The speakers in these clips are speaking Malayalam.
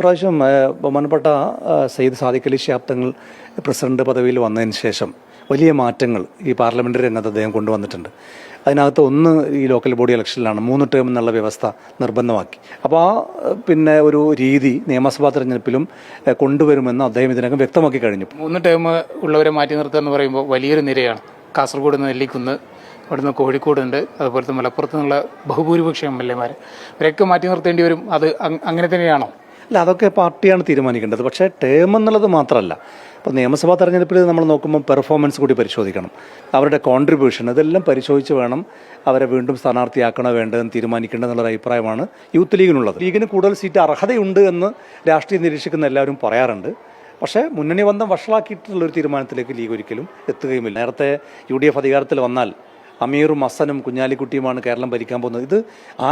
ഇപ്രാവശ്യം ബഹുമാനപ്പെട്ട സയ്യിദ് സാദിഖ് അലി ശിഹാബ് തങ്ങൾ പ്രസിഡന്റ് പദവിയിൽ വന്നതിന് ശേഷം വലിയ മാറ്റങ്ങൾ ഈ പാർലമെൻ്ററി രംഗത്ത് അദ്ദേഹം കൊണ്ടുവന്നിട്ടുണ്ട്. അതിനകത്ത് ഒന്ന് ഈ ലോക്കൽ ബോഡി ഇലക്ഷനിലാണ് 3 ടേം എന്നുള്ള വ്യവസ്ഥ നിർബന്ധമാക്കി. അപ്പോൾ പിന്നെ ഒരു രീതി നിയമസഭാ തെരഞ്ഞെടുപ്പിലും കൊണ്ടുവരുമെന്ന് അദ്ദേഹം ഇതിനകം വ്യക്തമാക്കി കഴിഞ്ഞു. 3 ടേം ഉള്ളവരെ മാറ്റി നിർത്തുക എന്ന് പറയുമ്പോൾ വലിയൊരു നിരയാണ്. കാസർഗോഡ് നിന്ന് നെല്ലിക്കുന്ന്, അവിടുന്ന് കോഴിക്കോടുണ്ട്, അതുപോലത്തെ മലപ്പുറത്ത് നിന്നുള്ള ബഹുഭൂരിപക്ഷം MLA-മാർ ഇവരൊക്കെ മാറ്റി നിർത്തേണ്ടി വരും. അത് അങ്ങനെ തന്നെയാണോ? അല്ല, അതൊക്കെ പാർട്ടിയാണ് തീരുമാനിക്കേണ്ടത്. പക്ഷേ ടേം എന്നുള്ളത് മാത്രമല്ല. ഇപ്പോൾ നിയമസഭാ തെരഞ്ഞെടുപ്പിൽ നമ്മൾ നോക്കുമ്പോൾ പെർഫോമൻസ് കൂടി പരിശോധിക്കണം, അവരുടെ കോൺട്രിബ്യൂഷൻ, ഇതെല്ലാം പരിശോധിച്ച് വേണം അവരെ വീണ്ടും സ്ഥാനാർത്ഥിയാക്കണോ വേണ്ടതെന്ന് തീരുമാനിക്കേണ്ടതെന്നുള്ള അഭിപ്രായമാണ് യൂത്ത് ലീഗിനുള്ളത്. ലീഗിന് കൂടുതൽ സീറ്റ് അർഹതയുണ്ട് എന്ന് രാഷ്ട്രീയം നിരീക്ഷിക്കുന്ന എല്ലാവരും പറയാറുണ്ട്. പക്ഷേ മുന്നണി ബന്ധം വഷളാക്കിയിട്ടുള്ളൊരു തീരുമാനത്തിലേക്ക് ലീഗ് ഒരിക്കലും എത്തുകയുമില്ല. നേരത്തെ UDF അധികാരത്തിൽ വന്നാൽ അമീറും ഹസനും കുഞ്ഞാലിക്കുട്ടിയുമാണ് കേരളം ഭരിക്കാൻ പോകുന്നത്. ഇത്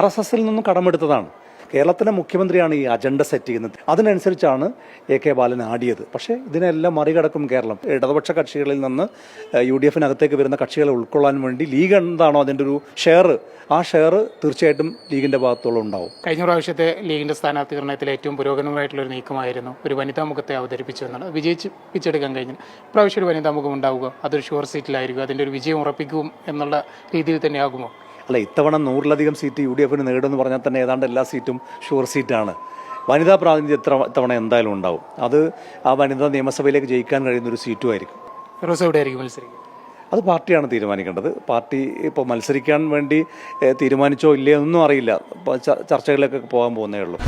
RSSൽ നിന്നും കടമെടുത്തതാണ്. കേരളത്തിലെ മുഖ്യമന്ത്രിയാണ് ഈ അജണ്ട സെറ്റ് ചെയ്യുന്നത്. അതിനനുസരിച്ചാണ് AK ബാലൻ ആടിയത്. പക്ഷേ ഇതിനെല്ലാം മറികടക്കും കേരളം. ഇടതുപക്ഷ കക്ഷികളിൽ നിന്ന് UDFനകത്തേക്ക് വരുന്ന കക്ഷികളെ ഉൾക്കൊള്ളാൻ വേണ്ടി ലീഗ് എന്താണോ അതിൻ്റെ ഒരു ഷെയർ, ആ ഷെയർ തീർച്ചയായിട്ടും ലീഗിൻ്റെ ഭാഗത്തോളം ഉണ്ടാവും. കഴിഞ്ഞ പ്രാവശ്യത്തെ ലീഗിൻ്റെ സ്ഥാനാർത്ഥി നിർണ്ണയത്തിൽ ഏറ്റവും പുരോഗമനമായിട്ടുള്ളൊരു നീക്കമായിരുന്നു ഒരു വനിതാ മുഖത്തെ അവതരിപ്പിച്ചു എന്നാണ്. വിജയിപ്പിച്ചെടുക്കാൻ കഴിഞ്ഞു. ഇപ്രാവശ്യം ഒരു വനിതാ മുഖം ഉണ്ടാവുക, അതൊരു ഷുവർ സീറ്റിലായിരിക്കും, അതിൻ്റെ ഒരു വിജയം ഉറപ്പിക്കും എന്നുള്ള രീതിയിൽ തന്നെ ആകുമോ? അല്ല, ഇത്തവണ 100-ലധികം സീറ്റ് UDFന് നേടുമെന്ന് പറഞ്ഞാൽ തന്നെ ഏതാണ്ട് എല്ലാ സീറ്റും ഷുവർ സീറ്റാണ്. വനിതാ പ്രാതിനിധ്യം ഇത്തവണ എന്തായാലും ഉണ്ടാവും. അത് ആ വനിതാ നിയമസഭയിലേക്ക് ജയിക്കാൻ കഴിയുന്നൊരു സീറ്റും ആയിരിക്കും. ഫിറോസ് എവിടെയായിരിക്കും മത്സരിക്കുക? അത് പാർട്ടിയാണ് തീരുമാനിക്കേണ്ടത്. പാർട്ടി ഇപ്പോൾ മത്സരിക്കാൻ വേണ്ടി തീരുമാനിച്ചോ ഇല്ലയോ ഒന്നും അറിയില്ല. ചർച്ചകളിലൊക്കെ പോകാൻ പോകുന്നേ ഉള്ളൂ.